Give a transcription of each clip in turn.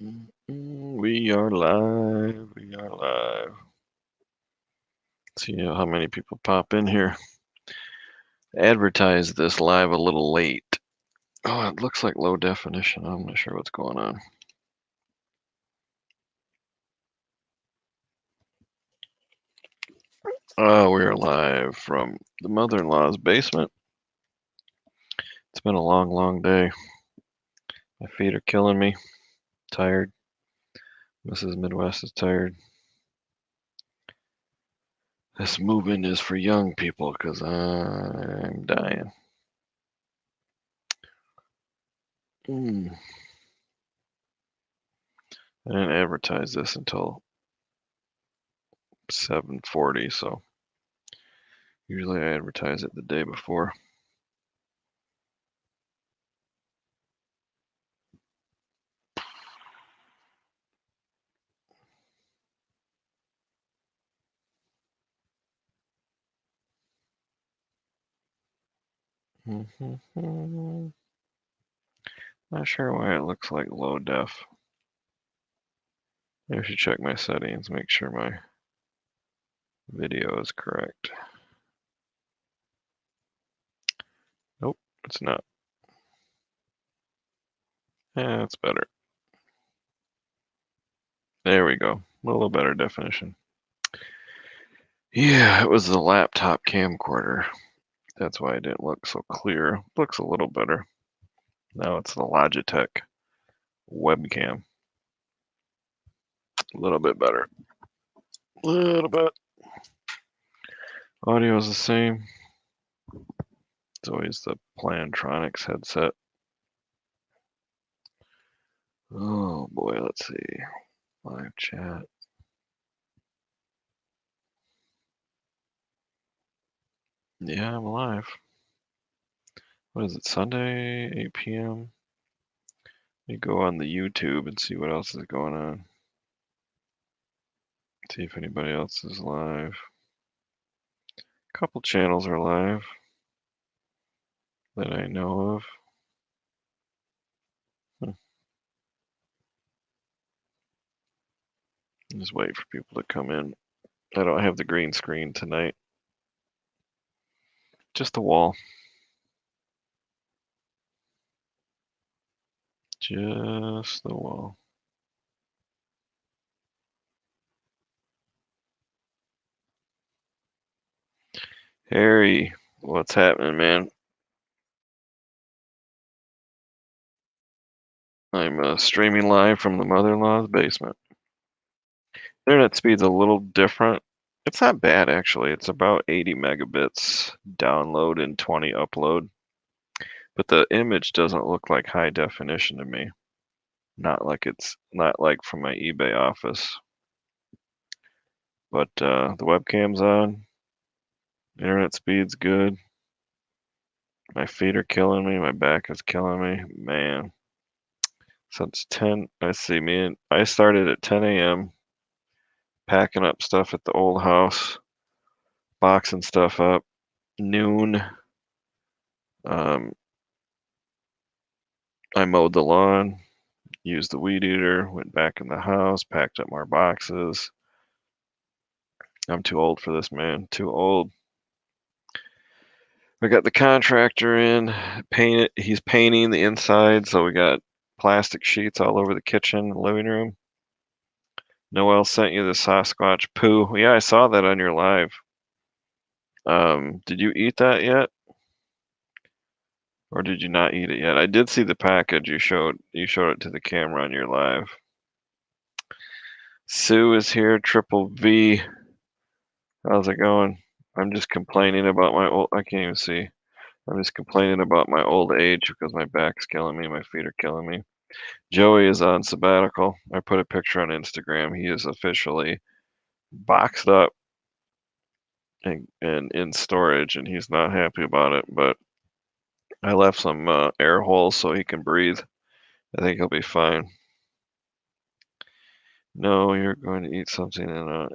We are live. We are live. See how many people pop in here. Advertise this live a little late. Oh, it looks like low definition. I'm not sure what's going on. Oh, we are live from the mother-in-law's basement. It's been a long, long day. My feet are killing me. Tired. Mrs. Midwest is tired. This movement is for young people because I'm dying. I didn't advertise this until 7:40, so usually I advertise it the day before. Not sure why it looks like low def. I should check my settings, make sure my video is correct. Nope, it's not. Yeah, it's better. There we go. A little better definition. Yeah, it was the laptop camcorder. That's why it didn't look so clear. It looks a little better. Now it's the Logitech webcam. A little bit better. A little bit. Audio is the same. It's always the Plantronics headset. Oh boy, let's see. Live chat. Yeah, I'm live. What is it, Sunday, 8 p.m.? You go on the YouTube and see what else is going on. See if anybody else is live. A couple channels are live that I know of. Just wait for people to come in. I don't have the green screen tonight. Just the wall. Just the wall. Harry, what's happening, man? I'm streaming live from the mother-in-law's basement. Internet speed's a little different. It's not bad, actually. It's about 80 megabits download and 20 upload. But the image doesn't look like high definition to me. Not like from my eBay office. But the webcam's on. Internet speed's good. My feet are killing me. My back is killing me. Man. Since 10, I started at 10 a.m. packing up stuff at the old house, boxing stuff up. Noon, I mowed the lawn, used the weed eater, went back in the house, packed up more boxes. I'm too old for this, man. Too old. We got the contractor in, he's painting the inside, so we got plastic sheets all over the kitchen and living room. Noel sent you the Sasquatch poo. Yeah, I saw that on your live. Did you eat that yet? Or did you not eat it yet? I did see the package. You showed it to the camera on your live. Sue is here, Triple V. How's it going? I'm just complaining about my old, I can't even see. I'm just complaining about my old age because my back's killing me, my feet are killing me. Joey is on sabbatical. I put a picture on Instagram. He is officially boxed up and in storage, and he's not happy about it, but I left some air holes so he can breathe. I think he'll be fine. No, you're going to eat something and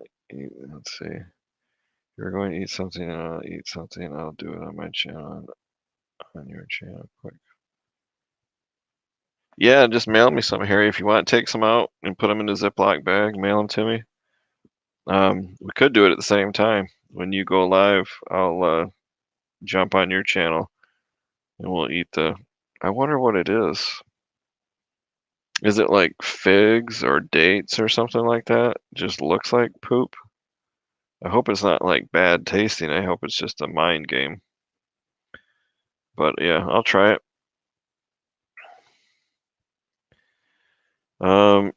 let's see. You're going to eat something and I'll eat something. I'll do it on my channel, on your channel quick. Yeah, just mail me some, Harry. If you want, take some out and put them in a Ziploc bag, mail them to me. We could do it at the same time. When you go live, I'll jump on your channel and we'll eat the. I wonder what it is. Is it like figs or dates or something like that? Just looks like poop. I hope it's not like bad tasting. I hope it's just a mind game. But yeah, I'll try it.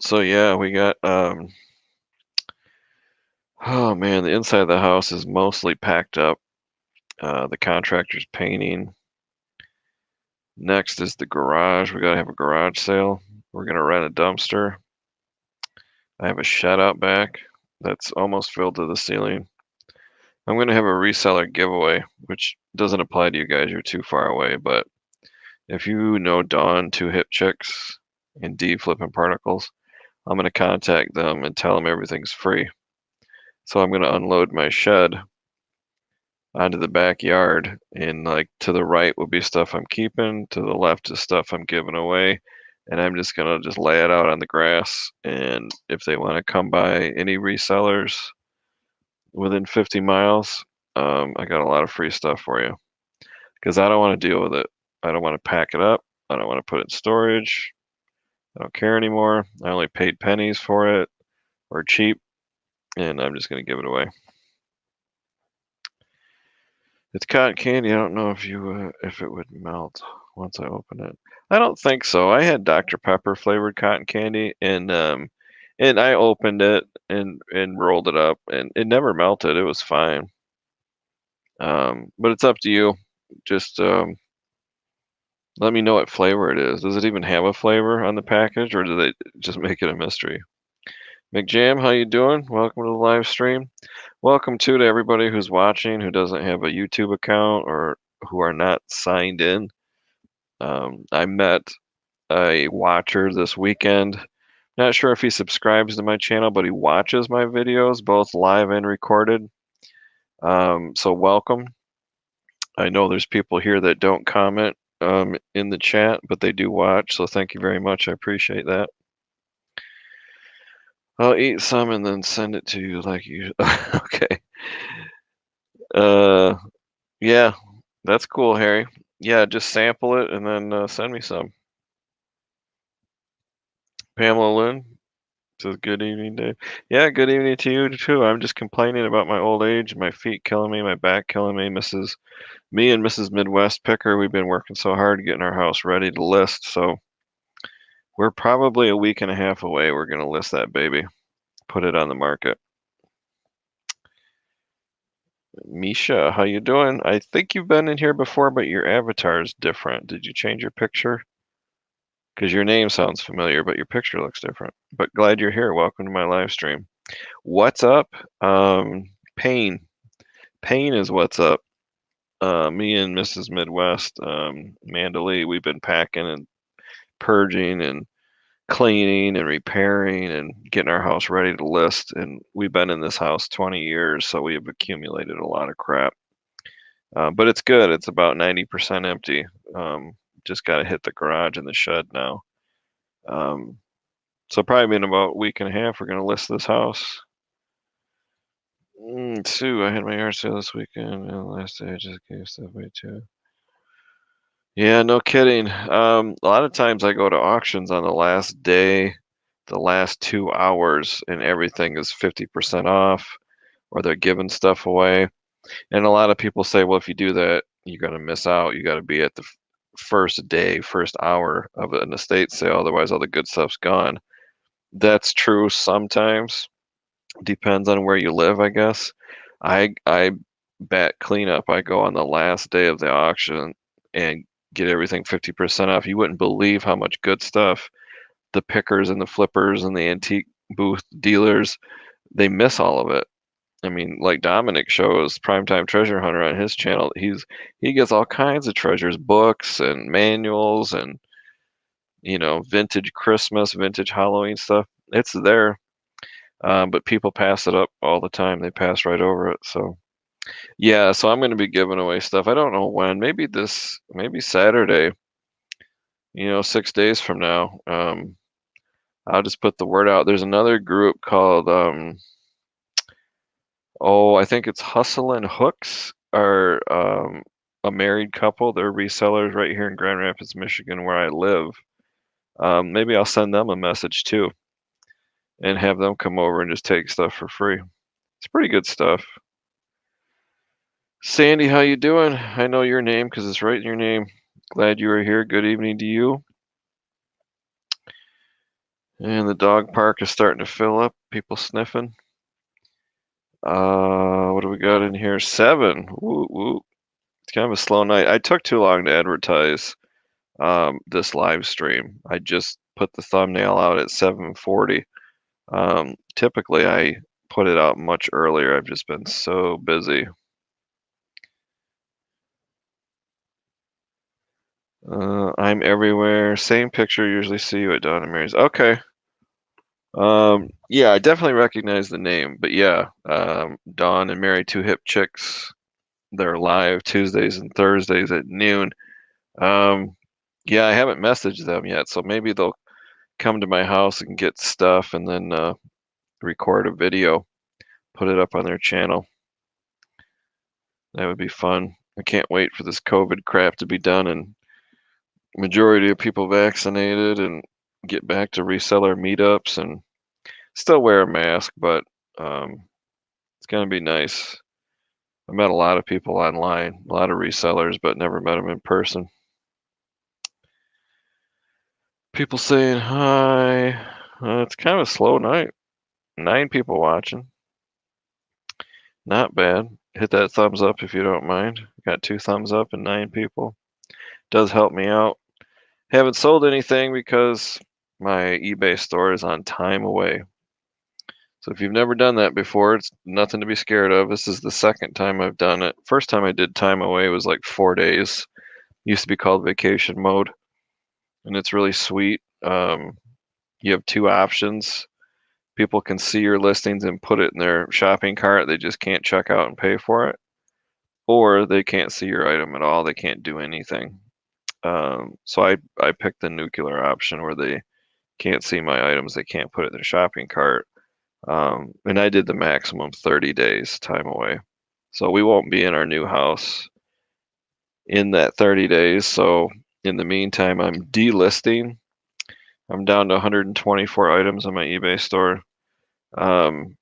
So yeah, we got oh man, the inside of the house is mostly packed up. The contractor's painting. Next is the garage. We gotta have a garage sale. We're gonna rent a dumpster. I have a shed out back that's almost filled to the ceiling. I'm gonna have a reseller giveaway, which doesn't apply to you guys. You're too far away. But if you know Dawn, Two Hip Chicks, and D Flipping Particles, I'm gonna contact them and tell them everything's free. So I'm gonna unload my shed onto the backyard, and like to the right will be stuff I'm keeping, to the left is stuff I'm giving away, and I'm just gonna just lay it out on the grass. And if they want to come by, any resellers within 50 miles, I got a lot of free stuff for you because I don't want to deal with it. I don't want to pack it up. I don't want to put it in storage. I don't care anymore. I only paid pennies for it or cheap, and I'm just gonna give it away. It's cotton candy. I don't know if it would melt once I open it. I don't think so. I had Dr. Pepper flavored cotton candy, and I opened it and rolled it up, and it never melted. It was fine. But it's up to you. Just let me know what flavor it is. Does it even have a flavor on the package, or do they just make it a mystery? McJam, how you doing? Welcome to the live stream. Welcome to everybody who's watching who doesn't have a YouTube account or who are not signed in. I met a watcher this weekend. Not sure if he subscribes to my channel, but he watches my videos, both live and recorded. So welcome. I know there's people here that don't comment in the chat, but they do watch. So thank you very much. I appreciate that. I'll eat some and then send it to you like you. Okay. Uh, yeah, that's cool, Harry. Yeah, just sample it and then send me some. Pamela Lynn says, "Good evening, Dave." Yeah, good evening to you too. I'm just complaining about my old age, my feet killing me, my back killing me. Me and Mrs. Midwest Picker, we've been working so hard getting our house ready to list. So we're probably a week and a half away. We're gonna list that baby, put it on the market. Misha, how you doing? I think you've been in here before, but your avatar is different. Did you change your picture? Because your name sounds familiar, but your picture looks different. But glad you're here. Welcome to my live stream. What's up? Pain. Pain is what's up. Me and Mrs. Midwest, Mandalee, we've been packing and purging and cleaning and repairing and getting our house ready to list. And we've been in this house 20 years, so we have accumulated a lot of crap. But it's good. It's about 90% empty. Just got to hit the garage and the shed now. So probably in about a week and a half, we're going to list this house. Sue, I had my yard sale this weekend, and last day I just gave stuff away too. Yeah, no kidding. A lot of times I go to auctions on the last day, the last 2 hours, and everything is 50% off, or they're giving stuff away. And a lot of people say, well, if you do that, you're going to miss out. You got to be at the first day, first hour of an estate sale, otherwise all the good stuff's gone. That's true sometimes. Depends on where you live, I guess. I bet cleanup. I go on the last day of the auction and get everything 50% off. You wouldn't believe how much good stuff the pickers and the flippers and the antique booth dealers, they miss all of it. I mean, like Dominic shows Primetime Treasure Hunter on his channel. He gets all kinds of treasures, books and manuals and vintage Christmas, vintage Halloween stuff. It's there. But people pass it up all the time. They pass right over it. So yeah, so I'm going to be giving away stuff. I don't know when. Maybe Saturday 6 days from now, I'll just put the word out. There's another group called, I think it's Hustle and Hooks, are a married couple. They're resellers right here in Grand Rapids, Michigan, where I live. Maybe I'll send them a message too and have them come over and just take stuff for free. It's pretty good stuff. Sandy, how you doing? I know your name because it's right in your name. Glad you were here. Good evening to you. And the dog park is starting to fill up. People sniffing. What do we got in here? 7. Woo, woo. It's kind of a slow night. I took too long to advertise this live stream. I just put the thumbnail out at 7:40. Typically, I put it out much earlier. I've just been so busy. I'm everywhere. Same picture. Usually see you at Dawn and Mary's. Okay. Yeah, I definitely recognize the name, but yeah, Dawn and Mary, Two Hip Chicks. They're live Tuesdays and Thursdays at noon. Yeah, I haven't messaged them yet, so maybe they'll come to my house and get stuff and then record a video, put it up on their channel. That would be fun. I can't wait for this COVID crap to be done and majority of people vaccinated and get back to reseller meetups and still wear a mask, but it's gonna be nice. I met a lot of people online, a lot of resellers, but never met them in person. People saying hi. It's kind of a slow night. 9 people watching. Not bad. Hit that thumbs up if you don't mind. Got 2 thumbs up and 9 people. Does help me out. Haven't sold anything because my eBay store is on time away. So if you've never done that before, it's nothing to be scared of. This is the second time I've done it. First time I did time away was like 4 days. Used to be called vacation mode, and it's really sweet. You have 2 options. People can see your listings and put it in their shopping cart. They just can't check out and pay for it. Or they can't see your item at all. They can't do anything. So I picked the nuclear option where they can't see my items. They can't put it in their shopping cart. And I did the maximum 30 days time away. So we won't be in our new house in that 30 days. So in the meantime, I'm delisting. I'm down to 124 items on my eBay store. And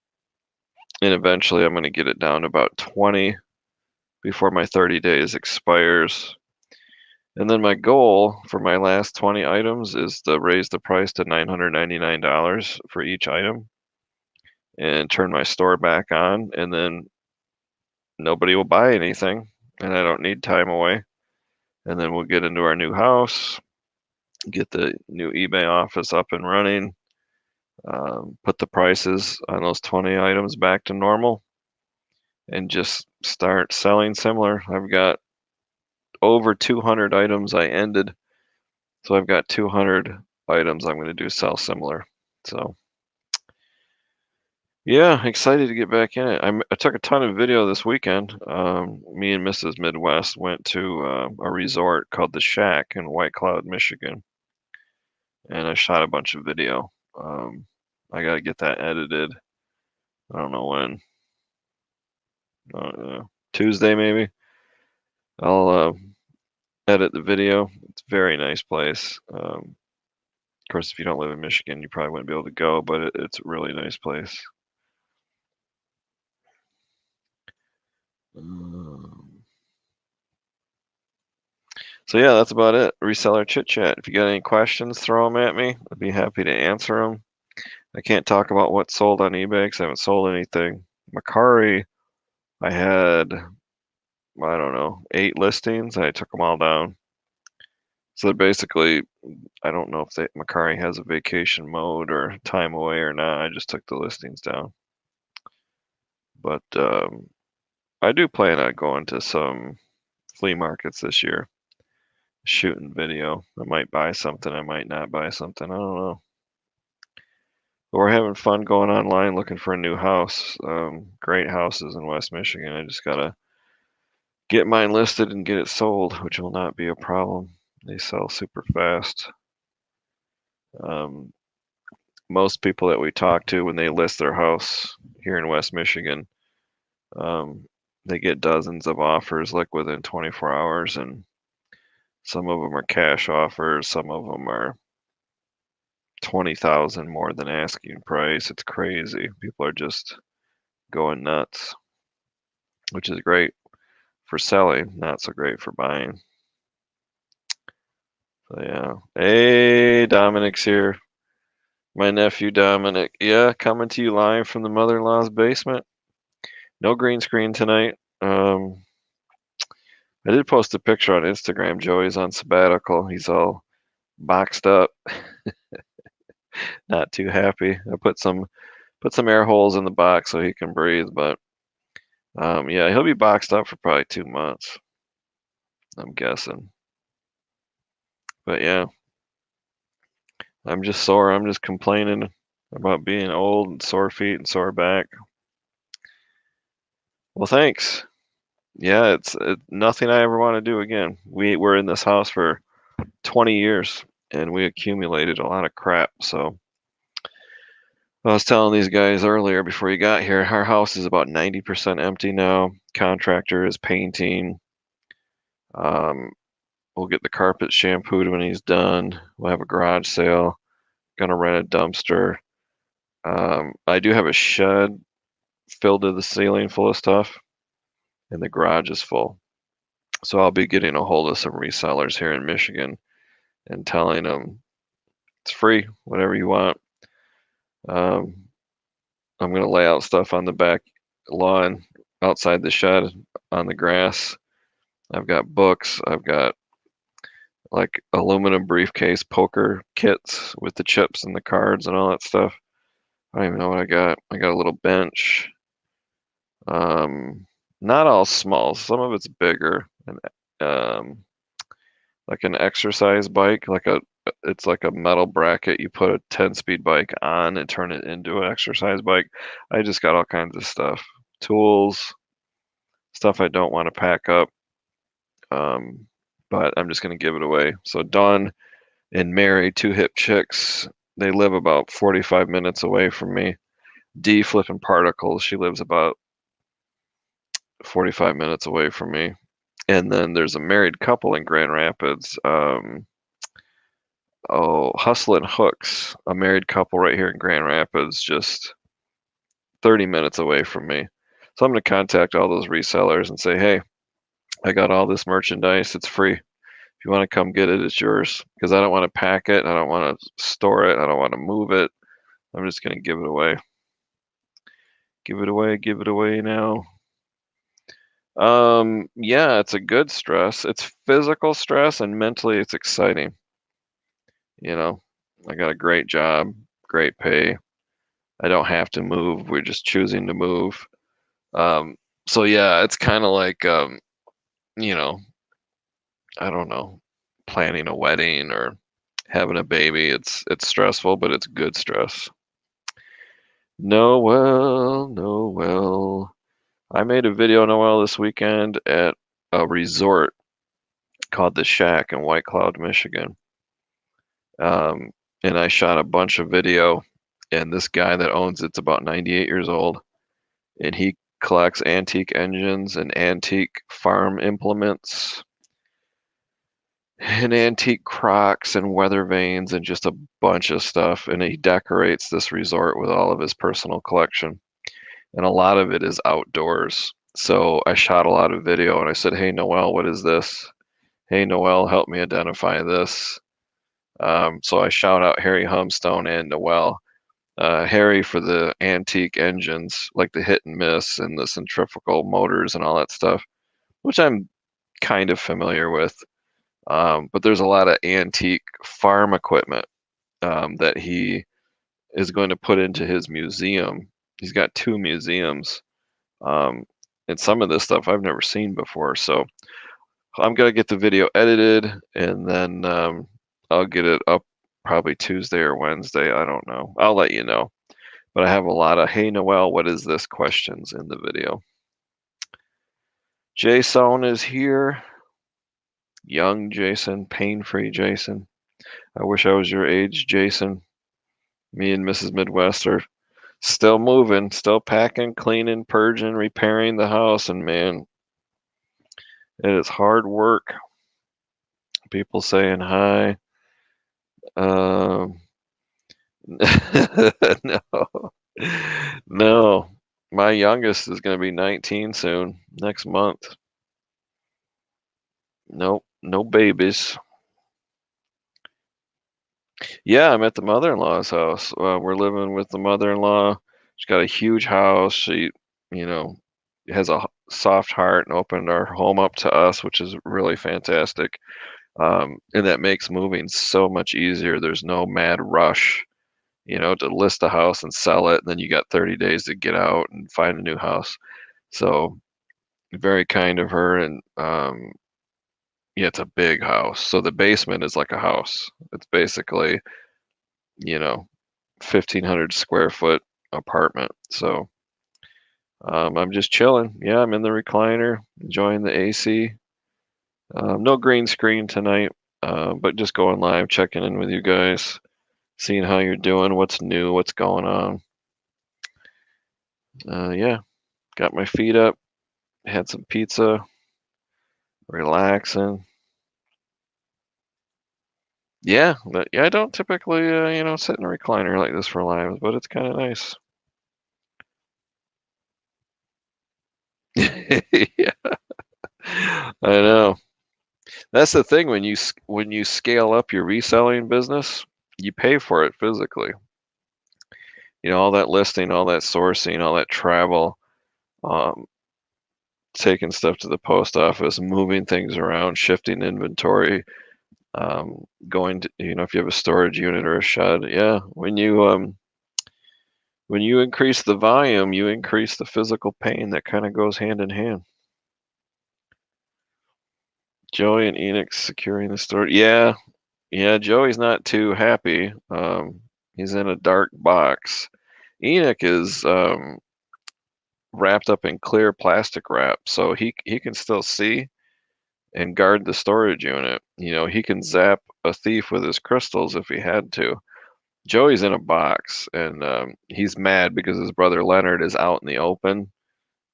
eventually I'm going to get it down to about 20 before my 30 days expires. And then my goal for my last 20 items is to raise the price to $999 for each item and turn my store back on, and then nobody will buy anything and I don't need time away. And then we'll get into our new house, get the new eBay office up and running, put the prices on those 20 items back to normal, and just start selling similar. I've got over 200 items I ended, so I've got 200 items I'm going to do sell similar. So yeah, excited to get back in it. I took a ton of video this weekend. Me and Mrs. Midwest went to a resort called the Shack in White Cloud, Michigan, and I shot a bunch of video. I got to get that edited. I don't know when. Tuesday maybe. I'll edit the video. It's a very nice place. Of course, if you don't live in Michigan, you probably wouldn't be able to go, but it's a really nice place. So yeah, that's about it. Reseller chit chat. If you got any questions, throw them at me. I'd be happy to answer them. I can't talk about what sold on eBay because I haven't sold anything. Mercari, I had, I don't know, 8 listings. I took them all down. So basically, I don't know if Mercari has a vacation mode or time away or not. I just took the listings down. But I do plan on going to some flea markets this year, shooting video. I might buy something. I might not buy something. I don't know. But we're having fun going online looking for a new house. Great houses in West Michigan. I just gotta get mine listed and get it sold, which will not be a problem. They sell super fast. Um, Most people that we talk to when they list their house here in West Michigan, um, they get dozens of offers like within 24 hours, and some of them are cash offers, some of them are 20,000 more than asking price. It's crazy. People are just going nuts, which is great for selling, not so great for buying. So yeah. Hey, Dominic's here. My nephew Dominic. Yeah, coming to you live from the mother-in-law's basement. No green screen tonight. I did post a picture on Instagram. Joey's on sabbatical. He's all boxed up, not too happy. I put some air holes in the box so he can breathe, but yeah, he'll be boxed up for probably 2 months, I'm guessing. But yeah, I'm just sore. I'm just complaining about being old and sore feet and sore back. Well, thanks. Yeah, it's nothing I ever want to do again. We were in this house for 20 years and we accumulated a lot of crap. So I was telling these guys earlier before you got here, our house is about 90% empty now. Contractor is painting. Um, we'll get the carpet shampooed when he's done. We'll have a garage sale. Gonna rent a dumpster. I do have a shed filled to the ceiling full of stuff, and the garage is full. So I'll be getting a hold of some resellers here in Michigan and telling them it's free, whatever you want. Um, I'm gonna lay out stuff on the back lawn outside the shed on the grass. I've got books. I've got like aluminum briefcase poker kits with the chips and the cards and all that stuff. I don't even know what I got. I got a little bench. Um, Not all small. Some of it's bigger, and like an exercise bike, it's like a metal bracket. You put a 10-speed bike on and turn it into an exercise bike. I just got all kinds of stuff, tools, stuff I don't want to pack up. Um, but I'm just gonna give it away. So Dawn and Mary, two hip chicks, they live about 45 minutes away from me. D flipping particles, she lives about 45 minutes away from me. And then there's a married couple in Grand Rapids. Hustle and Hooks, a married couple right here in Grand Rapids, just 30 minutes away from me. So I'm going to contact all those resellers and say, hey, I got all this merchandise. It's free. If you want to come get it, it's yours. Because I don't want to pack it. I don't want to store it. I don't want to move it. I'm just going to give it away. Give it away. Give it away now. Yeah, it's a good stress. It's physical stress and mentally it's exciting. You know, I got a great job, great pay. I don't have to move. We're just choosing to move. Um, so yeah, it's kind of like, you know, I don't know, planning a wedding or having a baby. It's stressful, but it's good stress. Noel, Noel. I made a video, Noel, this weekend at a resort called The Shack in White Cloud, Michigan. Um, and I shot a bunch of video, and this guy that owns it's about 98 years old, and he collects antique engines and antique farm implements and antique crocks and weather vanes and just a bunch of stuff. And he decorates this resort with all of his personal collection. And a lot of it is outdoors. So I shot a lot of video and I said, hey, Noel, what is this? Hey, Noel, help me identify this. So I shout out Harry Humstone and Noel. Harry for the antique engines, like the hit and miss and the centrifugal motors and all that stuff, which I'm kind of familiar with. But there's a lot of antique farm equipment that he is going to put into his museum. He's got two museums. Um, and some of this stuff I've never seen before. So I'm gonna get the video edited and then I'll get it up probably Tuesday or Wednesday. I don't know. I'll let you know. But I have a lot of "Hey Noel, what is this?" questions in the video. Jason is here. Young Jason, pain-free Jason. I wish I was your age, Jason. Me and Mrs. Midwest are still moving, still packing, cleaning, purging, repairing the house, and man, it is hard work. People saying hi. Um, no, no. My youngest is going to be 19 soon, next month. Nope, no babies. Yeah, I'm at the mother-in-law's house. We're living with the mother-in-law. She's got a huge house. She, you know, has a soft heart and opened our home up to us, which is really fantastic. And that makes moving so much easier. There's no mad rush, to list a house and sell it. And then you got 30 days to get out and find a new house. So very kind of her. And yeah, it's a big house. So the basement is like a house. It's basically, you know, 1,500 square foot apartment. So I'm just chilling. Yeah, I'm in the recliner, enjoying the AC. No green screen tonight, but just going live, checking in with you guys, seeing how you're doing, what's new, what's going on. Yeah, got my feet up, had some pizza, relaxing. Yeah, but yeah, I don't typically, sit in a recliner like this for live, but it's kind of nice. Yeah, I know. That's the thing when when you scale up your reselling business, you pay for it physically. All that listing, all that sourcing, all that travel, um, taking stuff to the post office, moving things around, shifting inventory, going to, if you have a storage unit or a shed. Yeah, when you increase the volume, you increase the physical pain. That kind of goes hand in hand. Joey and Enoch securing the store. Yeah, yeah, Joey's not too happy. He's in a dark box. Enoch is wrapped up in clear plastic wrap, so he can still see and guard the storage unit. He can zap a thief with his crystals if he had to. Joey's in a box, and he's mad because his brother Leonard is out in the open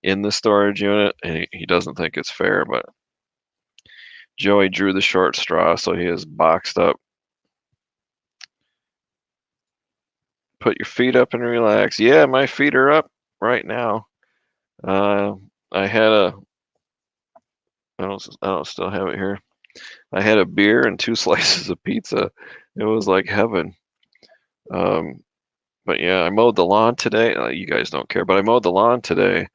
in the storage unit, and he doesn't think it's fair. But Joey drew the short straw, so he is boxed up. Put your feet up and relax. Yeah, my feet are up right now. Uh, I had a, I don't still have it here. I had a beer and two slices of pizza. It was like heaven. Um, but yeah, I mowed the lawn today. You guys don't care, but I mowed the lawn today,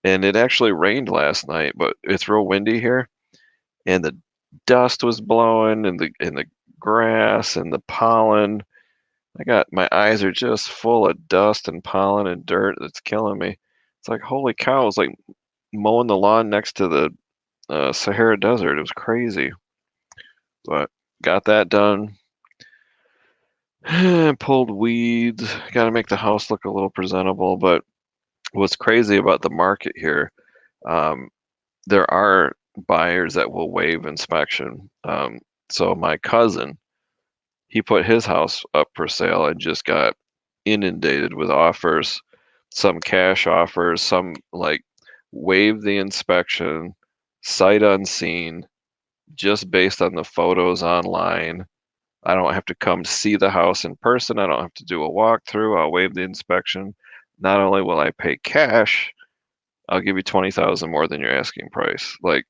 and it actually rained last night. But it's real windy here, and the dust was blowing, and the grass and the pollen. I got my eyes are just full of dust and pollen and dirt. That's killing me. It's like holy cow! It's like mowing the lawn next to the Sahara Desert. It was crazy, but got that done. Pulled weeds. Got to make the house look a little presentable. But what's crazy about the market here, um, there are buyers that will waive inspection. So my cousin, he put his house up for sale and just got inundated with offers, some cash offers, some like waive the inspection, sight unseen, just based on the photos online. I don't have to come see the house in person. I don't have to do a walkthrough. I'll waive the inspection. Not only will I pay cash, I'll give you 20,000 more than your asking price. Like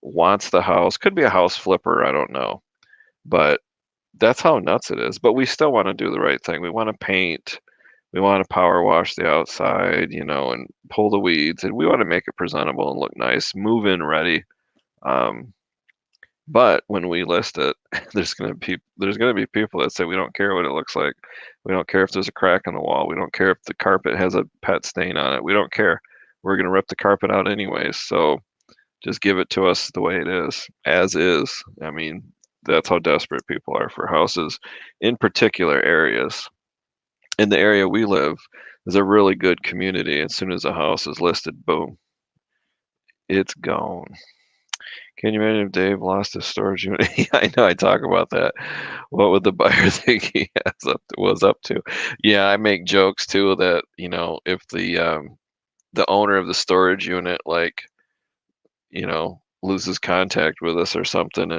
wants the house. Could be a house flipper, I don't know. But that's how nuts it is. But we still want to do the right thing. We want to paint. We want to power wash the outside, and pull the weeds, and we want to make it presentable and look nice, move in ready. Um, but when we list it, there's gonna be people that say we don't care what it looks like. We don't care if there's a crack in the wall. We don't care if the carpet has a pet stain on it. We don't care. We're gonna rip the carpet out anyways. So just give it to us the way it is, as is. I mean, that's how desperate people are for houses in particular areas. In the area we live is a really good community. As soon as a house is listed, boom, it's gone. Can you imagine if Dave lost his storage unit? Yeah, I know, I talk about that. What would the buyer think he was up to? Yeah, I make jokes too that, if the owner of the storage unit, like, loses contact with us or something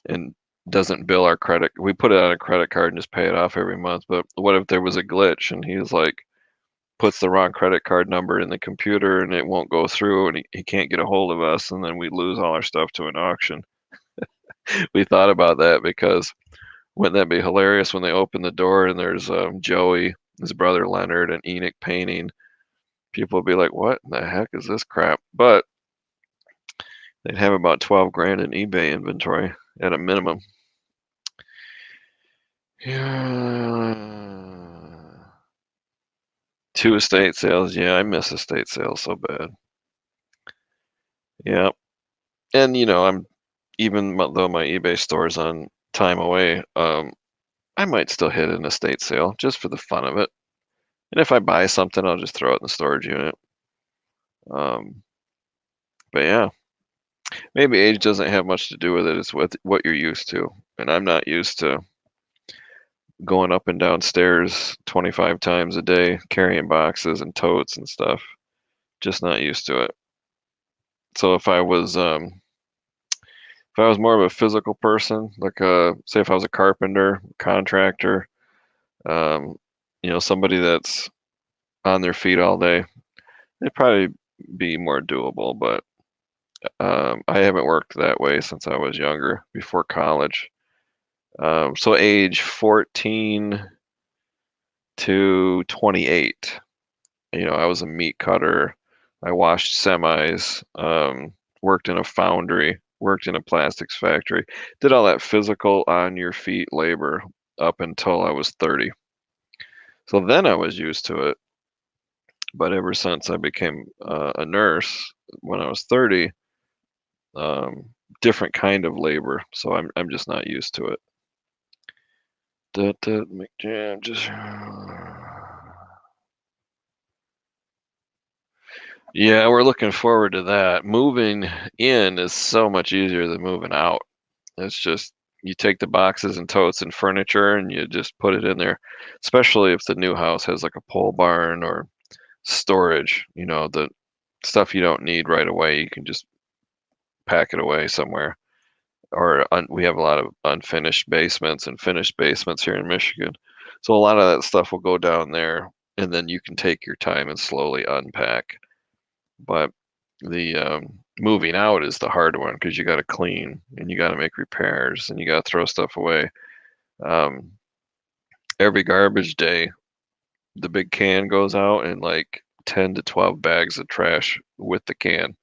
and doesn't bill our credit, we put it on a credit card and just pay it off every month. But what if there was a glitch and he's like puts the wrong credit card number in the computer and it won't go through and he can't get a hold of us and then we lose all our stuff to an auction. We thought about that because wouldn't that be hilarious when they open the door and there's Joey, his brother Leonard, and Enoch painting? People would be like, "What in the heck is this crap?" But they'd have about 12 grand in eBay inventory at a minimum. Yeah. Two estate sales. Yeah, I miss estate sales so bad. Yeah. And I'm though my eBay store's on time away, I might still hit an estate sale just for the fun of it. And if I buy something, I'll just throw it in the storage unit. Um, but yeah, maybe age doesn't have much to do with it. It's what you're used to. And I'm not used to going up and down stairs 25 times a day, carrying boxes and totes and stuff. Just not used to it. So if I was more of a physical person, like say if I was a carpenter, contractor, um, somebody that's on their feet all day, it'd probably be more doable. But I haven't worked that way since I was younger, before college. So age 14 to 28, I was a meat cutter. I washed semis, worked in a foundry, worked in a plastics factory, did all that physical on your feet labor up until I was 30. So then I was used to it. But ever since I became a nurse when I was 30, um, different kind of labor. So I'm just not used to it. McJam just. Yeah, we're looking forward to that. Moving in is so much easier than moving out. It's just you take the boxes and totes and furniture and you just put it in there. Especially if the new house has like a pole barn or storage, the stuff you don't need right away, you can just pack it away somewhere. Or we have a lot of unfinished basements and finished basements here in Michigan. So a lot of that stuff will go down there and then you can take your time and slowly unpack. But the moving out is the hard one because you got to clean and you got to make repairs and you got to throw stuff away. Um, every garbage day, the big can goes out and like 10 to 12 bags of trash with the can.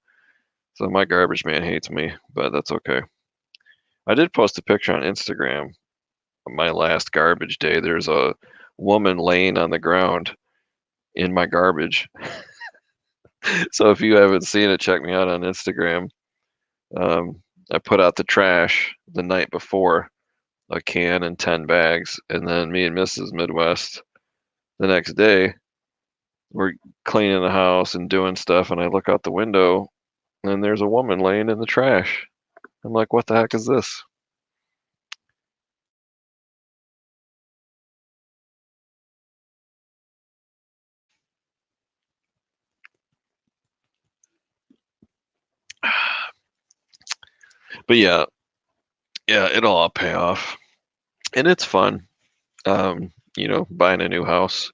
So my garbage man hates me, but that's okay. I did post a picture on Instagram of my last garbage day. There's a woman laying on the ground in my garbage. So if you haven't seen it, check me out on Instagram. Um, I put out the trash the night before, a can and 10 bags, and then me and Mrs. Midwest the next day, we're cleaning the house and doing stuff, and I look out the window, and there's a woman laying in the trash. I'm like, what the heck is this? But yeah, it'll all pay off, and it's fun. Buying a new house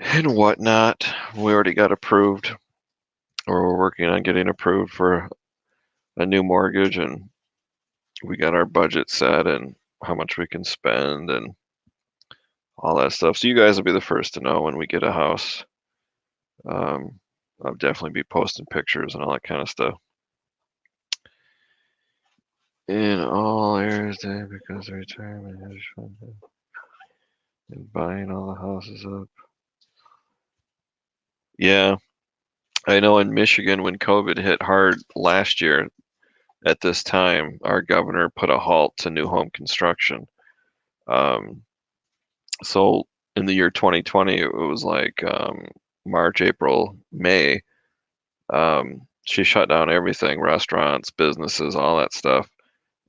and whatnot. We already got approved, or we're working on getting approved for a new mortgage, and we got our budget set and how much we can spend and all that stuff. So you guys will be the first to know when we get a house. Um, I'll definitely be posting pictures and all that kind of stuff. In all areas, because the retirement is fun and buying all the houses up. Yeah, I know in Michigan when COVID hit hard last year at this time, our governor put a halt to new home construction. So in the year 2020, it was like March, April, May. She shut down everything, restaurants, businesses, all that stuff,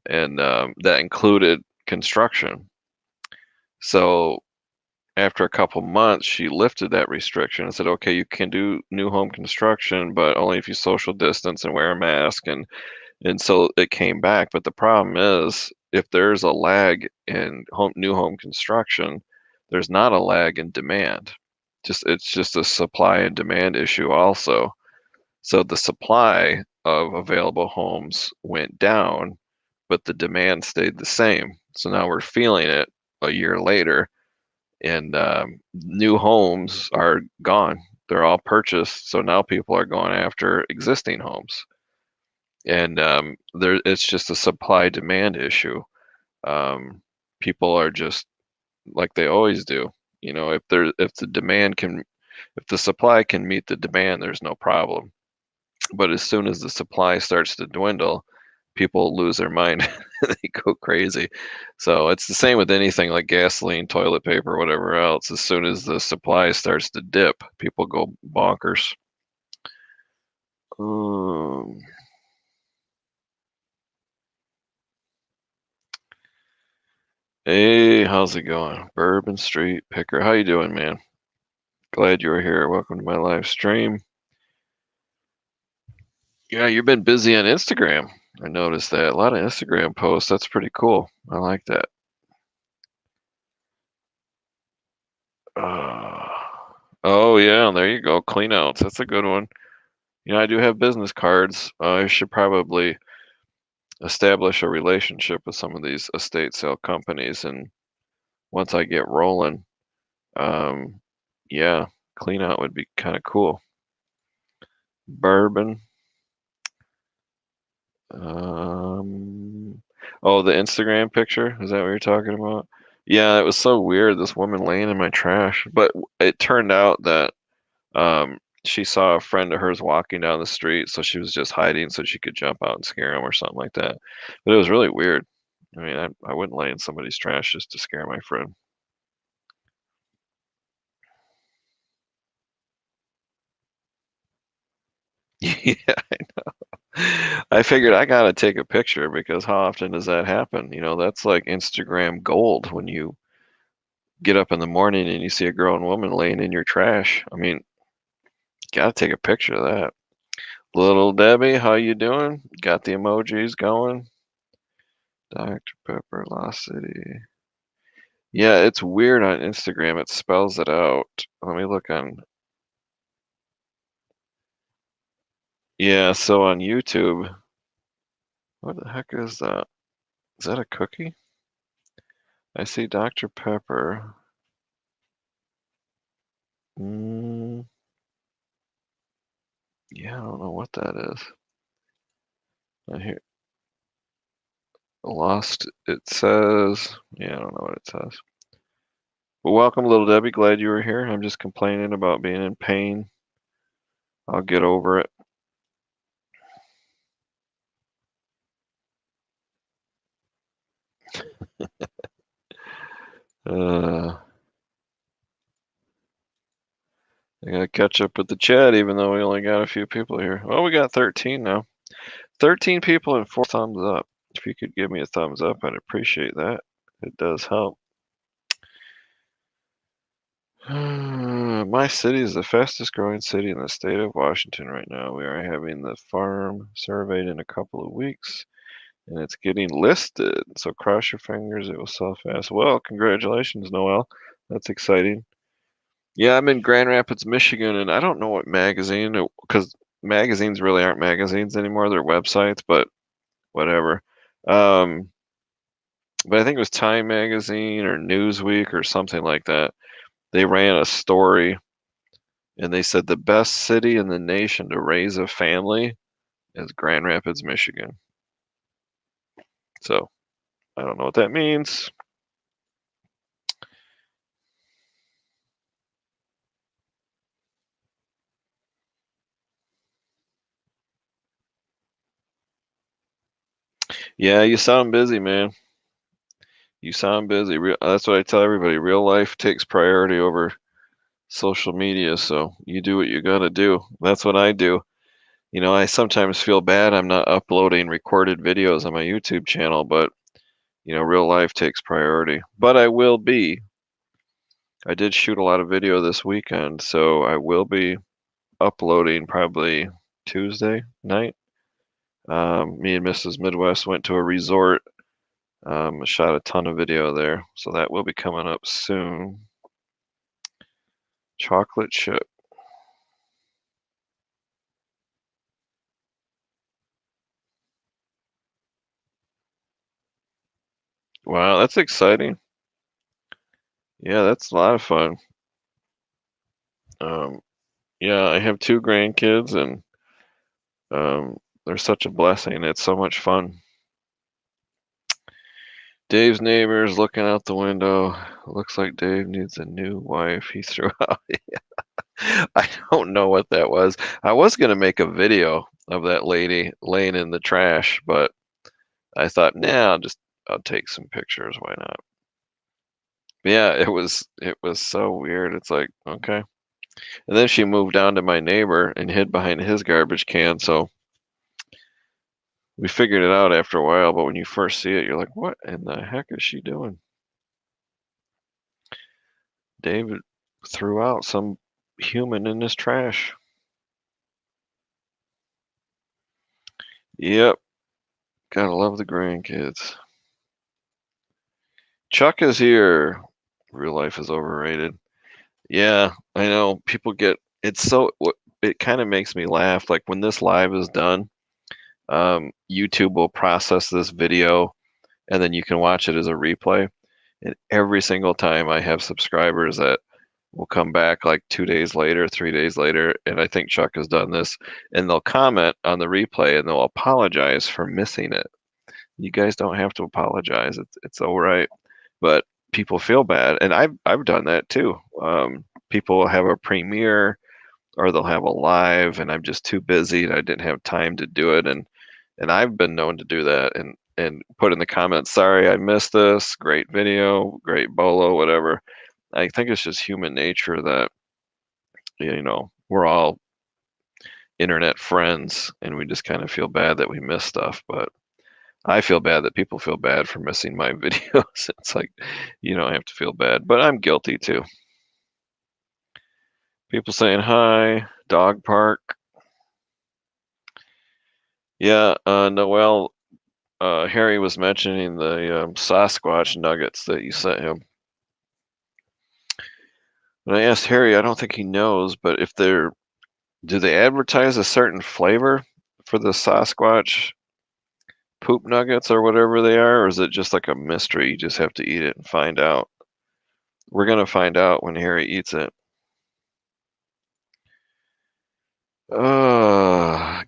and that included construction. So after a couple months, she lifted that restriction and said, "Okay, you can do new home construction, but only if you social distance and wear a mask." And so it came back. But the problem is, if there's a lag in new home construction, there's not a lag in demand. It's just a supply and demand issue also. So the supply of available homes went down, but the demand stayed the same. So now we're feeling it a year later, and new homes are gone. They're all purchased. So now people are going after existing homes, and it's just a supply demand issue. Um, People are just like they always do. If the supply can meet the demand, there's no problem. But as soon as the supply starts to dwindle, people lose their mind. They go crazy. So it's the same with anything like gasoline, toilet paper, whatever else. As soon as the supply starts to dip, people go bonkers. Um, hey, how's it going? Bourbon Street Picker. How you doing, man? Glad you're here. Welcome to my live stream. Yeah, you've been busy on Instagram. I noticed that. A lot of Instagram posts. That's pretty cool. I like that. Uh, oh yeah, there you go. Clean outs. That's a good one. I do have business cards. I should probably establish a relationship with some of these estate sale companies, and once I get rolling, um, yeah, clean out would be kind of cool. Bourbon. Um, oh, the Instagram picture. Is that what you're talking about? Yeah, it was so weird. This woman laying in my trash, but it turned out that she saw a friend of hers walking down the street, so she was just hiding so she could jump out and scare him or something like that. But it was really weird. I mean, I wouldn't lay in somebody's trash just to scare my friend. Yeah, I figured I gotta take a picture because how often does that happen? That's like Instagram gold when you get up in the morning and you see a grown woman laying in your trash. I mean, gotta take a picture of that. Little Debbie, how you doing? Got the emojis going? Dr. Pepper, Lost City. Yeah, it's weird on Instagram. It spells it out. Let me look on. Yeah, so on YouTube, what the heck is that? Is that a cookie? I see Dr. Pepper. Mm, yeah, I don't know what that is. I hear Lost. It says. Yeah, I don't know what it says. Well, welcome, little Debbie. Glad you were here. I'm just complaining about being in pain. I'll get over it. Uh, I gotta catch up with the chat, even though we only got a few people here. Well, we got 13 now. 13 people and 4 thumbs up. If you could give me a thumbs up, I'd appreciate that. It does help. My city is the fastest growing city in the state of Washington right now. We are having the farm surveyed in a couple of weeks, and it's getting listed. So cross your fingers, it will sell fast. Well, congratulations, Noel. That's exciting. Yeah, I'm in Grand Rapids, Michigan, and I don't know what magazine, because magazines really aren't magazines anymore. They're websites, but whatever. Um, but I think it was Time Magazine or Newsweek or something like that. They ran a story and they said the best city in the nation to raise a family is Grand Rapids, Michigan. So I don't know what that means. Yeah, you sound busy, man. You sound busy. That's what I tell everybody. Real life takes priority over social media, so you do what you gotta do. That's what I do. I sometimes feel bad I'm not uploading recorded videos on my YouTube channel, but real life takes priority. But I will be. I did shoot a lot of video this weekend, so I will be uploading probably Tuesday night. Me and Mrs. Midwest went to a resort, shot a ton of video there, so that will be coming up soon. Chocolate chip. Wow, that's exciting. Yeah, that's a lot of fun. Um, yeah, I have two grandkids, and they're such a blessing. It's so much fun. Dave's neighbor's looking out the window. Looks like Dave needs a new wife. He threw out. I don't know what that was. I was gonna make a video of that lady laying in the trash, but I thought, nah, I'll take some pictures. Why not? Yeah, it was so weird. It's like, okay. And then she moved down to my neighbor and hid behind his garbage can, so we figured it out after a while, but when you first see it, you're like, what in the heck is she doing? David threw out some human in his trash. Yep, gotta love the grandkids. Chuck is here. Real life is overrated. Yeah, I know. People get it's so it kind of makes me laugh. Like when this live is done, YouTube will process this video and then you can watch it as a replay. And every single time I have subscribers that will come back like 2 days later, 3 days later, and I think Chuck has done this, and they'll comment on the replay and they'll apologize for missing it. You guys don't have to apologize. It's all right. But people feel bad, and I've done that too. People will have a premiere or they'll have a live, and I'm just too busy and I didn't have time to do it, and I've been known to do that and put in the comments, sorry I missed this. Great video, great bolo, whatever. I think it's just human nature that we're all internet friends and we just kind of feel bad that we miss stuff, but I feel bad that people feel bad for missing my videos. It's like, you don't have to feel bad, but I'm guilty too. People saying hi, dog park. Yeah, Noel, Harry was mentioning the Sasquatch nuggets that you sent him. And I asked Harry, I don't think he knows, but do they advertise a certain flavor for the Sasquatch poop nuggets or whatever they are, or is it just like a mystery? You just have to eat it and find out. We're gonna find out when Harry eats it.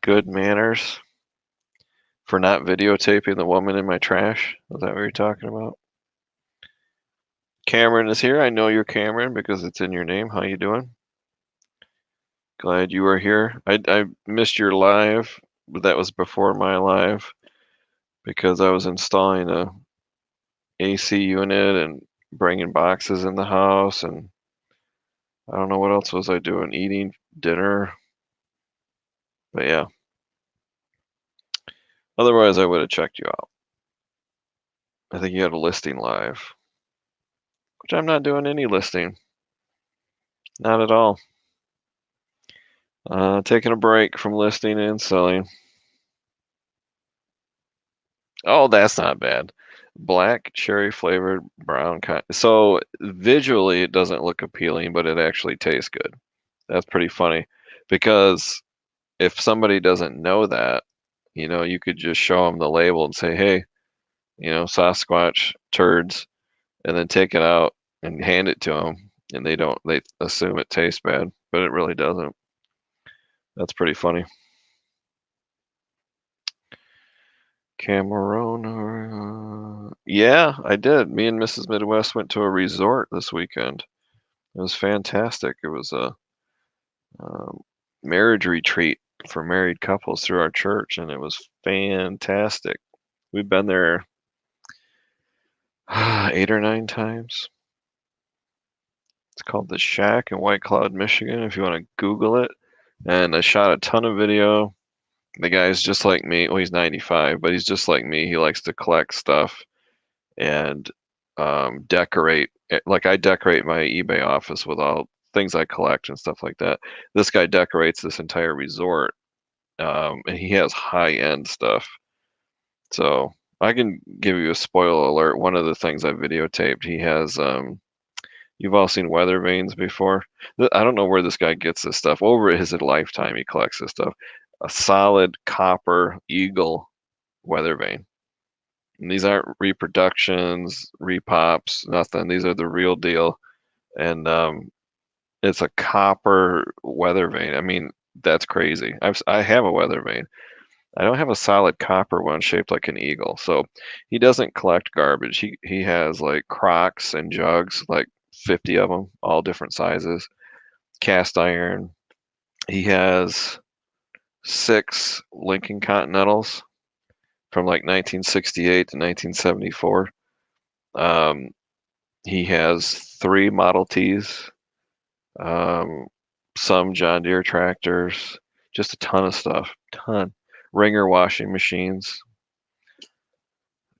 Good manners for not videotaping the woman in my trash. Is that what you're talking about? Cameron is here. I know you're Cameron because it's in your name. How you doing? Glad you are here. I missed your live, but that was before my live because I was installing a AC unit and bringing boxes in the house, and I don't know what else was I doing, eating dinner. But yeah, otherwise I would have checked you out. I think you had a listing live, which I'm not doing any listing. Not at all. Taking a break from listing and selling. Oh, that's not bad. Black cherry flavored brown kind. So visually it doesn't look appealing, but it actually tastes good. That's pretty funny because if somebody doesn't know that, you could just show them the label and say, hey, Sasquatch turds, and then take it out and hand it to them, and they assume it tastes bad, but it really doesn't. That's pretty funny. Cameron. Yeah, I did. Me and Mrs. Midwest went to a resort this weekend. It was fantastic. It was a um, marriage retreat for married couples through our church, and it was fantastic. We've been there 8 or 9 times. It's called The Shack in White Cloud, Michigan, if you want to Google it. And I shot a ton of video. The guy's just like me. Well, he's 95, but he's just like me. He likes to collect stuff and decorate. Like I decorate my eBay office with all things I collect and stuff like that. This guy decorates this entire resort, and he has high-end stuff. So I can give you a spoiler alert. One of the things I videotaped, he has. You've all seen weather vanes before. I don't know where this guy gets this stuff. Over his lifetime, he collects this stuff. A solid copper eagle weather vane. And these aren't reproductions, repops, nothing. These are the real deal. And it's a copper weather vane. I mean, that's crazy. I have a weather vane. I don't have a solid copper one shaped like an eagle. So he doesn't collect garbage. He has like crocks and jugs, like 50 of them, all different sizes. Cast iron. He has 6 Lincoln Continentals from like 1968 to 1974. Um, he has 3 Model Ts, um, some John Deere tractors, just a ton of stuff. Ton. Ringer washing machines,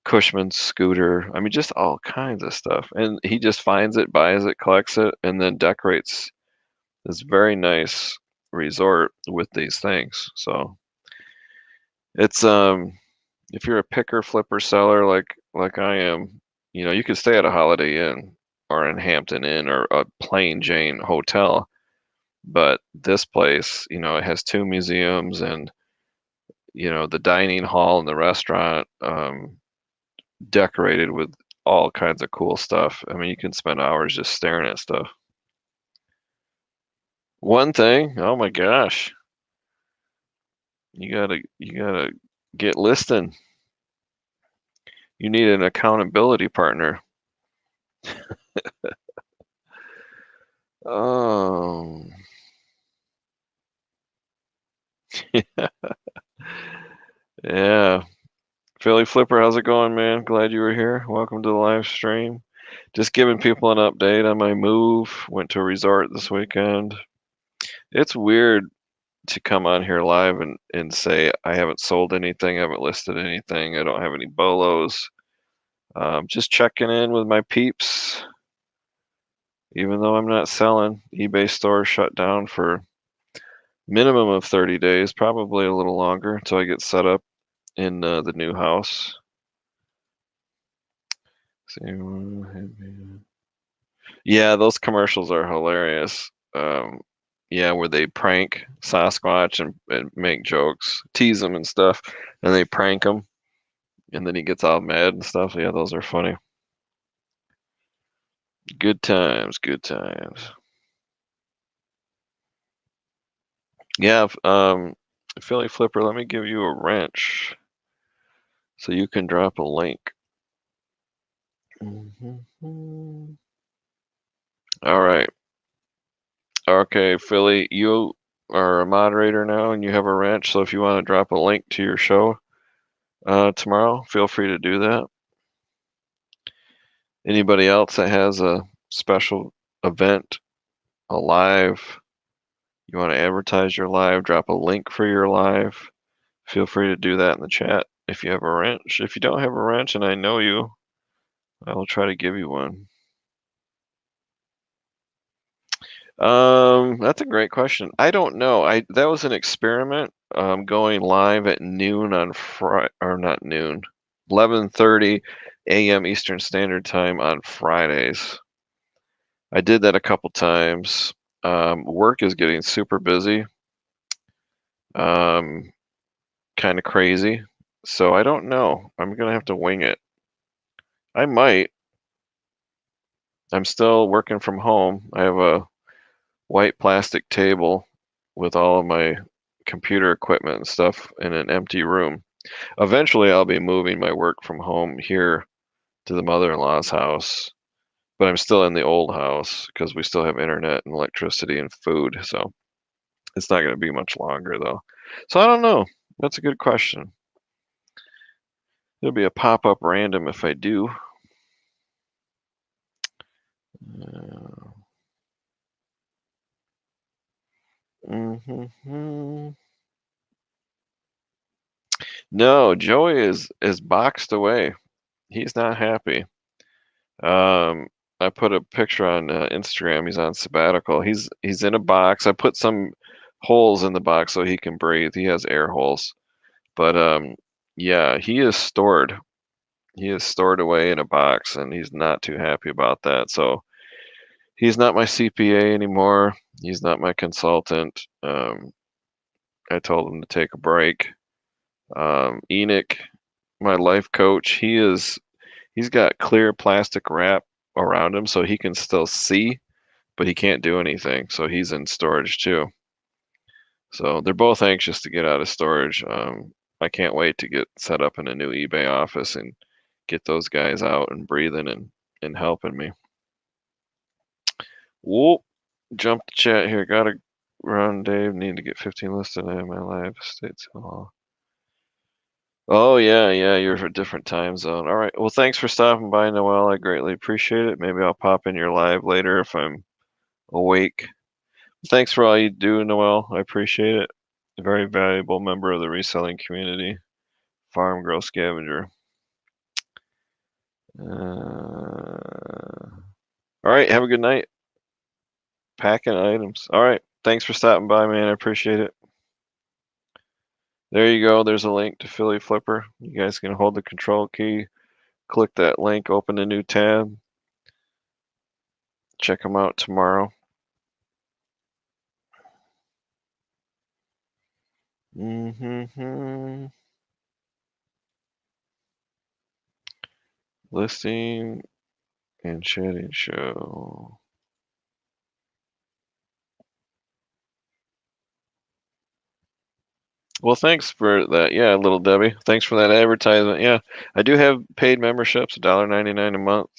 Cushman's scooter. I mean, just all kinds of stuff. And he just finds it, buys it, collects it, and then decorates this very nice resort with these things. So it's if you're a picker, flipper, seller like I am, you could stay at a Holiday Inn or in Hampton Inn or a plain Jane hotel, but this place, it has 2 museums and the dining hall and the restaurant decorated with all kinds of cool stuff. I mean, you can spend hours just staring at stuff. One thing, oh my gosh, you gotta get listing. You need an accountability partner. Oh, yeah. Philly Flipper, how's it going, man? Glad you were here. Welcome to the live stream. Just giving people an update on my move. Went to a resort this weekend. It's weird to come on here live and say I haven't sold anything, I haven't listed anything, I don't have any bolos. Just checking in with my peeps. Even though I'm not selling, eBay store shut down for minimum of 30 days, probably a little longer until I get set up in the new house. Yeah, those commercials are hilarious. Yeah, where they prank Sasquatch and make jokes, tease him and stuff, and they prank him, and then he gets all mad and stuff. Yeah, those are funny. Good times, good times. Yeah, Philly Flipper, let me give you a wrench so you can drop a link. Mhm. All right. Okay, Philly, you are a moderator now and you have a wrench, so if you want to drop a link to your show tomorrow, feel free to do that. Anybody else that has a special event, a live, you want to advertise your live, drop a link for your live, feel free to do that in the chat if you have a wrench. If you don't have a wrench and I know you, I will try to give you one. That's a great question. I don't know. That was an experiment. Going live at noon on Friday, or not noon, 11:30 a.m. Eastern Standard Time on Fridays. I did that a couple times. Work is getting super busy, um, kind of crazy. So I don't know. I'm gonna have to wing it. I might. I'm still working from home. I have a white plastic table with all of my computer equipment and stuff in an empty room. Eventually, I'll be moving my work from home here to the mother-in-law's house, but I'm still in the old house because we still have internet and electricity and food. So it's not going to be much longer though. So I don't know. That's a good question. There'll be a pop-up random if I do. Mm-hmm. No, Joey is boxed away. He's not happy. Um, I put a picture on Instagram. He's on sabbatical. He's in a box. I put some holes in the box so he can breathe. He has air holes. But yeah, he is stored. He is stored away in a box, and he's not too happy about that. So he's not my CPA anymore. He's not my consultant. I told him to take a break. Enoch, my life coach, he's got clear plastic wrap around him so he can still see, but he can't do anything. So he's in storage too. So they're both anxious to get out of storage. I can't wait to get set up in a new eBay office and get those guys out and breathing and helping me. Whoop, jump the chat here. Gotta run, Dave. Need to get 15 listed in my live states. Oh yeah, yeah, you're a different time zone. All right. Well, thanks for stopping by, Noel. I greatly appreciate it. Maybe I'll pop in your live later if I'm awake. Thanks for all you do, Noel. I appreciate it. A very valuable member of the reselling community. Farm Girl Scavenger. All right. Have a good night. Packing items. All right. Thanks for stopping by, man. I appreciate it. There you go. There's a link to Philly Flipper. You guys can hold the control key, click that link, open a new tab. Check them out tomorrow. Listing and chatting show. Well, thanks for that. Yeah, little Debbie. Thanks for that advertisement. Yeah, I do have paid memberships, $1.99 a month.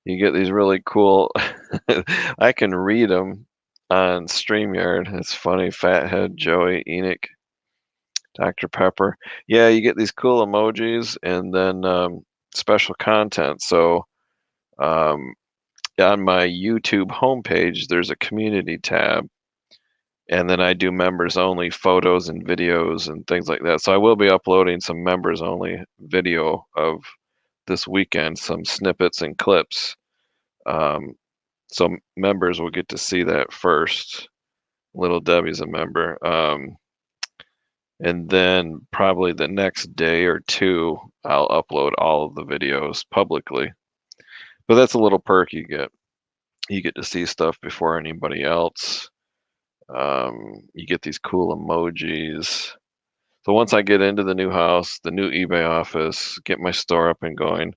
You get these really cool. I can read them on StreamYard. It's funny. Fathead, Joey, Enoch, Dr. Pepper. Yeah, you get these cool emojis and then special content. So um, on my YouTube homepage, there's a community tab, and then I do members only photos and videos and things like that. So I will be uploading some members only video of this weekend, some snippets and clips. Um, so members will get to see that first. Little Debbie's a member. And then probably the next day or two, I'll upload all of the videos publicly. But that's a little perk you get. You get to see stuff before anybody else. You get these cool emojis. So once I get into the new house, the new eBay office, get my store up and going,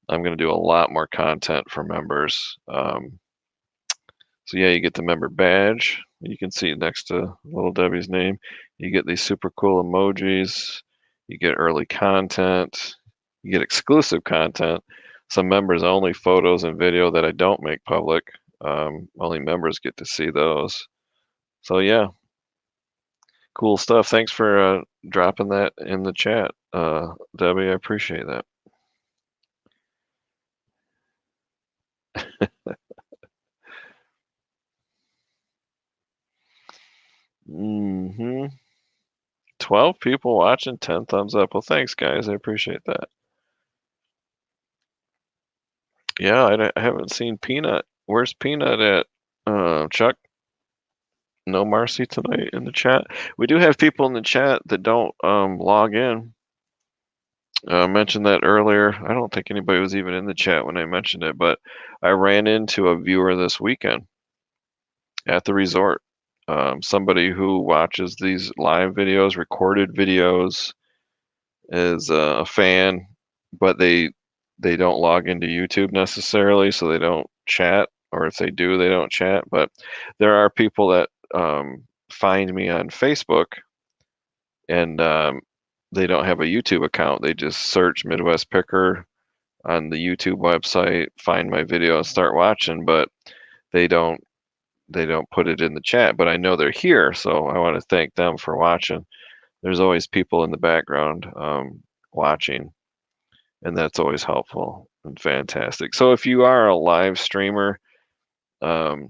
I'm going to do a lot more content for members. So yeah, you get the member badge. You can see it next to little Debbie's name. You get these super cool emojis. You get early content. You get exclusive content. Some members only photos and video that I don't make public. Only members get to see those. So yeah, cool stuff. Thanks for dropping that in the chat, Debbie. I appreciate that. hmm 12 people watching, 10 thumbs up. Well, thanks, guys. I appreciate that. Yeah, I haven't seen Peanut. Where's Peanut at? Chuck, no Marcy tonight in the chat. We do have people in the chat that don't log in. I mentioned that earlier. I don't think anybody was even in the chat when I mentioned it, but I ran into a viewer this weekend at the resort. Somebody who watches these live videos, recorded videos, is a fan, but they don't log into YouTube necessarily, so they don't chat, or if they do, they don't chat. But there are people that find me on Facebook, and they don't have a YouTube account. They just search Midwest Picker on the YouTube website, find my video, and start watching. But they don't put it in the chat. But I know they're here, so I want to thank them for watching. There's always people in the background watching, and that's always helpful and fantastic. So if you are a live streamer, um,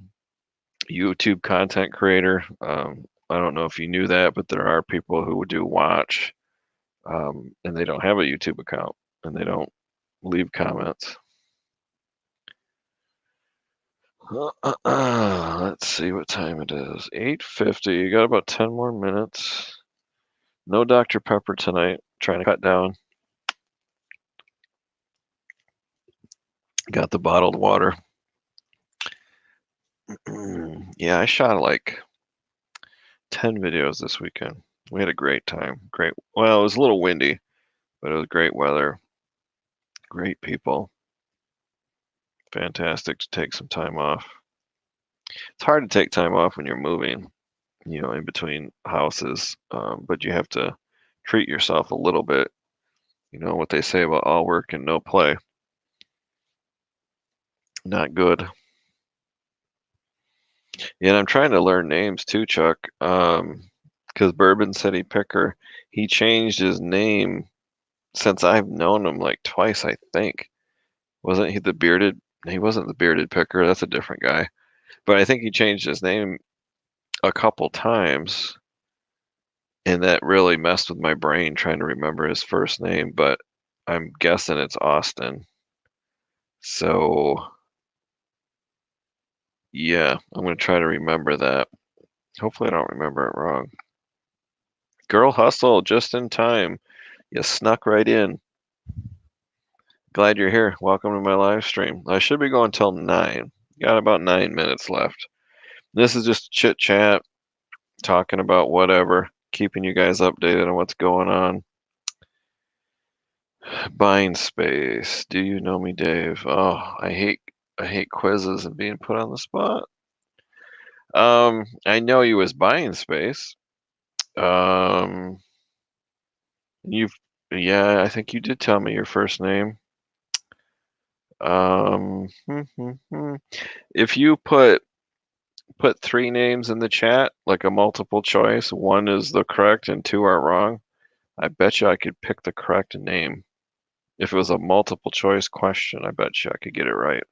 YouTube content creator, I don't know if you knew that, but there are people who do watch and they don't have a YouTube account, and they don't leave comments. Let's see what time it is. 8:50. You got about 10 more minutes. No Dr. Pepper tonight. Trying to cut down. Got the bottled water. Yeah, I shot like 10 videos this weekend. We had a great time. Great. Well, it was a little windy, but it was great weather. Great people. Fantastic to take some time off. It's hard to take time off when you're moving, in between houses, but you have to treat yourself a little bit. You know what they say about all work and no play. Not good. Yeah, and I'm trying to learn names too, Chuck. Because Bourbon City Picker, he changed his name since I've known him like twice, I think. Wasn't he the bearded? He wasn't the bearded picker. That's a different guy. But I think he changed his name a couple times, and that really messed with my brain trying to remember his first name. But I'm guessing it's Austin. So yeah, I'm gonna try to remember that. Hopefully, I don't remember it wrong. Girl Hustle, just in time. You snuck right in. Glad you're here. Welcome to my live stream. I should be going till 9. Got about 9 minutes left. This is just chit chat, talking about whatever, keeping you guys updated on what's going on. Buying space. Do you know me, Dave? Oh, I hate quizzes and being put on the spot. I know you as buying space. Um, you've yeah, I think you did tell me your first name. Um, if you put 3 names in the chat, like a multiple choice, 1 is the correct and 2 are wrong, I bet you I could pick the correct name. If it was a multiple choice question, I bet you I could get it right.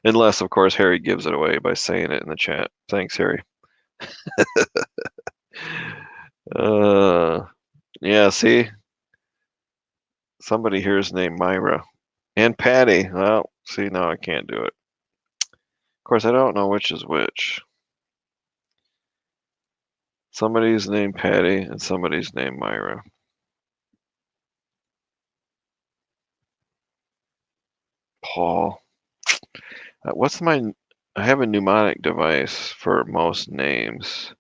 Unless, of course, Harry gives it away by saying it in the chat. Thanks, Harry. Yeah, see? Somebody here is named Myra. And Patty. Well, see, now I can't do it. Of course, I don't know which is which. Somebody's named Patty and somebody's named Myra. Paul. I have a mnemonic device for most names.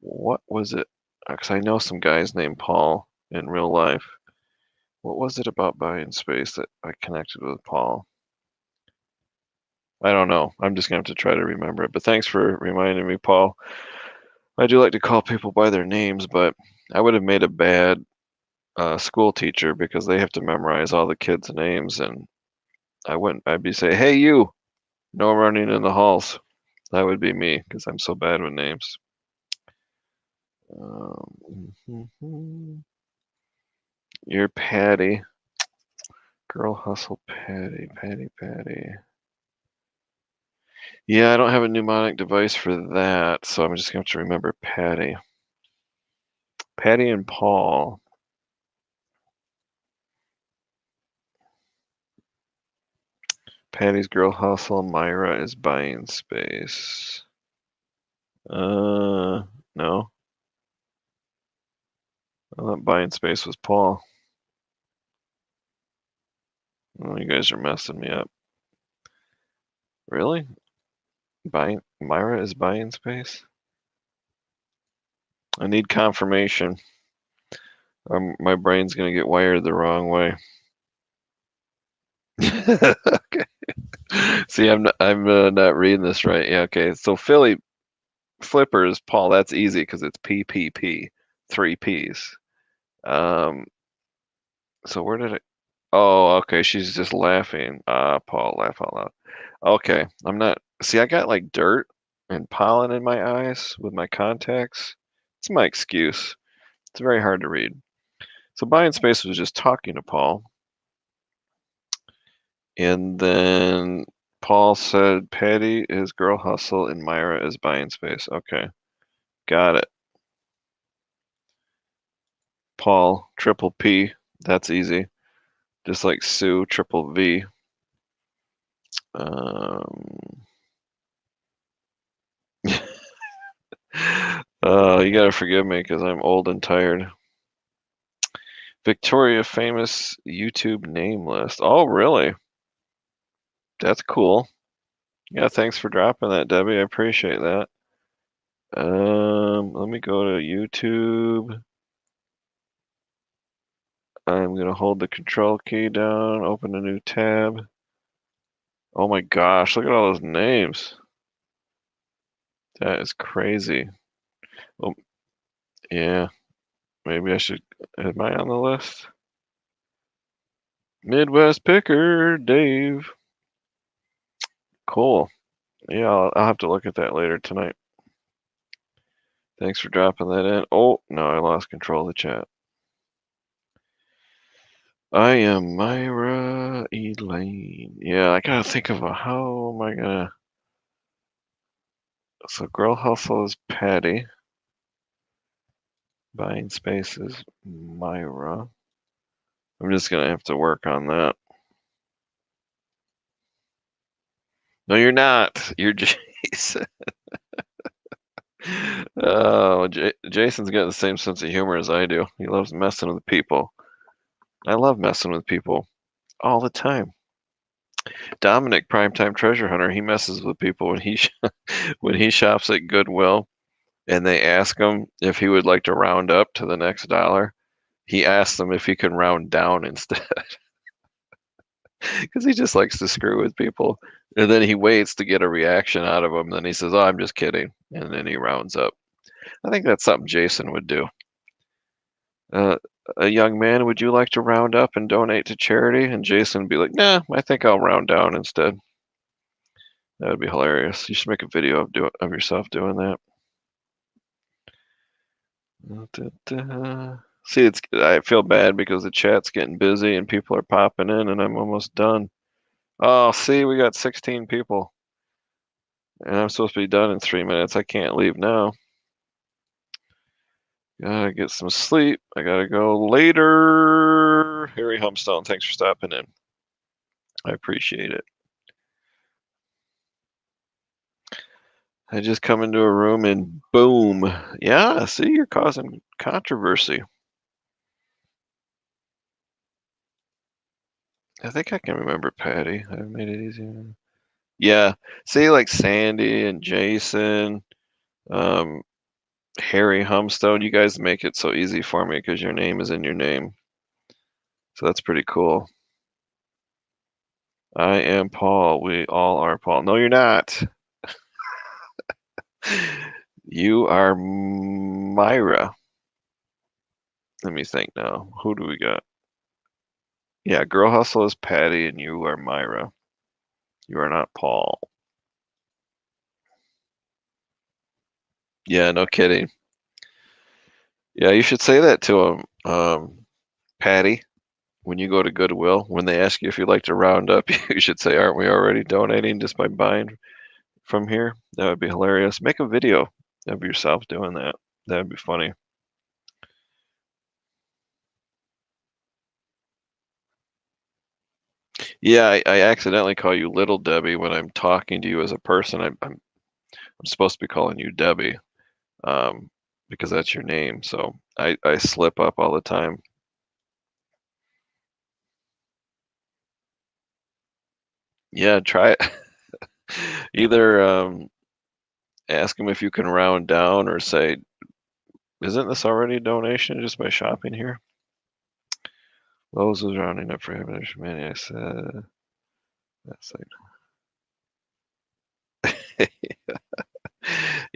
What was it? Because I know some guys named Paul in real life. What was it about buying space that I connected with Paul? I don't know. I'm just gonna have to try to remember it. But thanks for reminding me, Paul. I do like to call people by their names, but I would have made a bad school teacher because they have to memorize all the kids' names, and I wouldn't. I'd be say, "Hey, you, no running in the halls." That would be me because I'm so bad with names. You're Patty. Girl Hustle Patty. Patty. Yeah, I don't have a mnemonic device for that, so I'm just going to have to remember Patty. Patty and Paul. Patty's Girl Hustle. Myra is buying space. No. I thought buying space was Paul. Oh, you guys are messing me up. Really? Myra is buying space? I need confirmation. My brain's gonna get wired the wrong way. Okay. See, I'm not reading this right. Yeah, okay. So Philly Flippers, Paul, that's easy because it's PPP, 3 Ps. Um, so where did it? Oh, okay. She's just laughing. Paul, laugh out loud. Okay, I'm not. See, I got like dirt and pollen in my eyes with my contacts. It's my excuse. It's very hard to read. So Buying Space was just talking to Paul. And then Paul said Patty is Girl Hustle and Myra is Buying Space. Okay, got it. Paul, triple P. That's easy. Just like Sue, triple V. Um, you gotta forgive me because I'm old and tired. Victoria famous YouTube name list. Oh, really? That's cool. Yeah, thanks for dropping that, Debbie. I appreciate that. Let me go to YouTube. I'm gonna hold the control key down, open a new tab. Oh my gosh, look at all those names. That is crazy. Oh, yeah, maybe I should. Am I on the list? Midwest Picker, Dave. Cool. Yeah, I'll have to look at that later tonight. Thanks for dropping that in. Oh, no, I lost control of the chat. I am Myra Elaine. Yeah, I gotta think of how am I gonna. So, Girl Hustle is Patty. Buying spaces, Myra. I'm just gonna have to work on that. No, you're not. You're Jason. Oh, Jason's got the same sense of humor as I do. He loves messing with people. I love messing with people all the time. Dominic, primetime treasure hunter, he messes with people when he when he shops at Goodwill, and they ask him if he would like to round up to the next dollar. He asks them if he can round down instead, because he just likes to screw with people. And then he waits to get a reaction out of them. Then he says, "Oh, I'm just kidding," and then he rounds up. I think that's something Jason would do. Uh, a young man, would you like to round up and donate to charity? And Jason would be like, "Nah, I think I'll round down instead." That would be hilarious. You should make a video of yourself doing that. See, I feel bad because the chat's getting busy and people are popping in, and I'm almost done. Oh, see, we got 16 people, and I'm supposed to be done in 3 minutes. I can't leave now. Gotta get some sleep. I gotta go later. Harry Humstone, thanks for stopping in. I appreciate it. I just come into a room and boom. Yeah, see, you're causing controversy. I think I can remember Patty. I made it easier. Yeah, see, like Sandy and Jason, um, Harry Humstone, you guys make it so easy for me because your name is in your name. So that's pretty cool. I am Paul. We all are Paul. No, you're not. You are Myra. Let me think now. Who do we got? Yeah, Girl Hustle is Patty, and you are Myra. You are not Paul. Yeah, no kidding. Yeah, you should say that to him, Patty. When you go to Goodwill, when they ask you if you'd like to round up, you should say, "Aren't we already donating just by buying from here?" That would be hilarious. Make a video of yourself doing that. That would be funny. Yeah, I accidentally call you Little Debbie when I'm talking to you as a person. I'm supposed to be calling you Debbie, um, because that's your name. So I slip up all the time. Yeah, try it. Either ask them if you can round down or say, "Isn't this already a donation just by shopping here?" Lowe's was rounding up for Habitation Maniac said. That's like,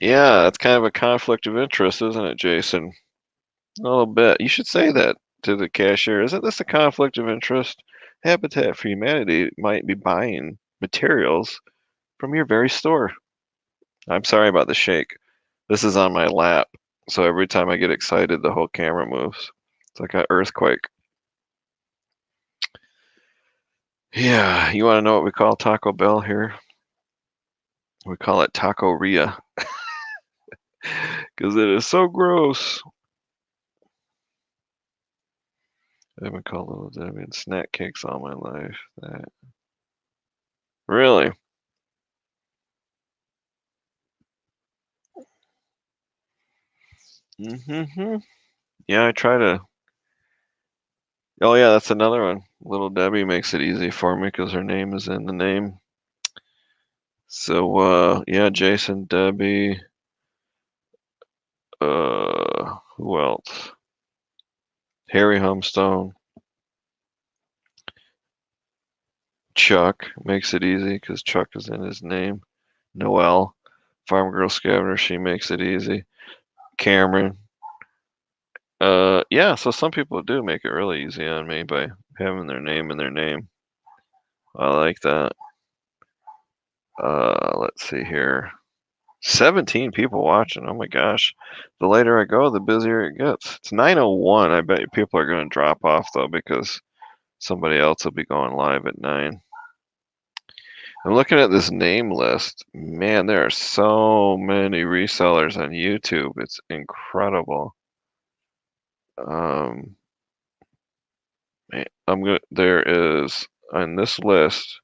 yeah, it's kind of a conflict of interest, isn't it, Jason? A little bit. You should say that to the cashier. Isn't this a conflict of interest? Habitat for Humanity might be buying materials from your very store. I'm sorry about the shake. This is on my lap, so every time I get excited, the whole camera moves. It's like an earthquake. Yeah, you want to know what we call Taco Bell here? We call it Taco-ria because it is so gross. I've been called Little Debbie and snack cakes all my life. That really? Mm-hmm. Yeah, I try to. Oh yeah, that's another one. Little Debbie makes it easy for me because her name is in the name. So yeah, Jason, Debbie. Who else? Harry Humstone. Chuck makes it easy because Chuck is in his name. Noelle, Farm Girl Scavenger, she makes it easy. Cameron. Yeah, so some people do make it really easy on me by having their name in their name. I like that. Let's see here. 17 people watching. Oh my gosh. The later I go, the busier it gets. It's 9:01. I bet you people are going to drop off though because somebody else will be going live at 9. I'm looking at this name list. Man, there are so many resellers on YouTube. It's incredible. Um, there is on this list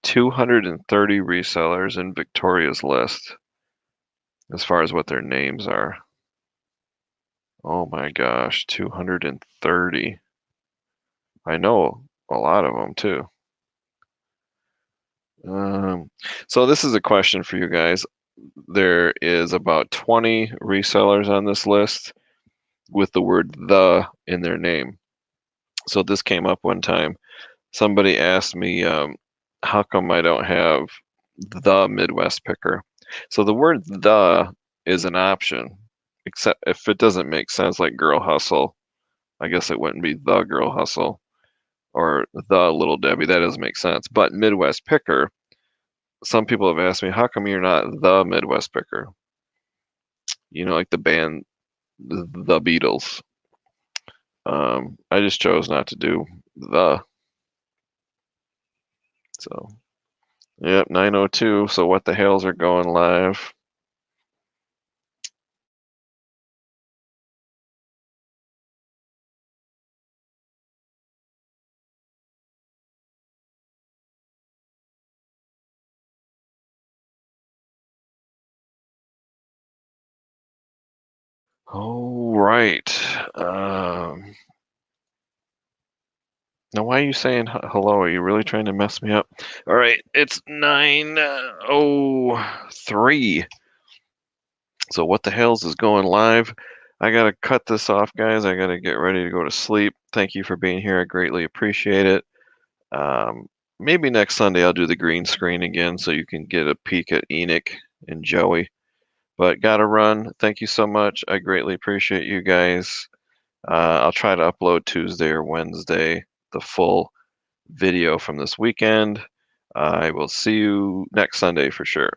230 resellers in Victoria's list as far as what their names are. Oh my gosh, 230. I know a lot of them too. So this is a question for you guys. There is about 20 resellers on this list with the word the in their name. So this came up one time. Somebody asked me, how come I don't have the Midwest picker? So the word the is an option, except if it doesn't make sense, like girl hustle, I guess it wouldn't be the girl hustle or the little Debbie. That doesn't make sense. But Midwest picker, some people have asked me, how come you're not the Midwest picker? You know, like the band, the Beatles. I just chose not to do the. So, yep, 9:02. So what the hells are going live? All right. Now, why are you saying hello? Are you really trying to mess me up? All right, it's 9:03. So what the hells is going live? I gotta cut this off, guys. I gotta get ready to go to sleep. Thank you for being here. I greatly appreciate it. Um, Maybe next Sunday I'll do the green screen again so you can get a peek at Enoch and Joey. But gotta run. Thank you so much. I greatly appreciate you guys. I'll try to upload Tuesday or Wednesday the full video from this weekend. I will see you next Sunday for sure.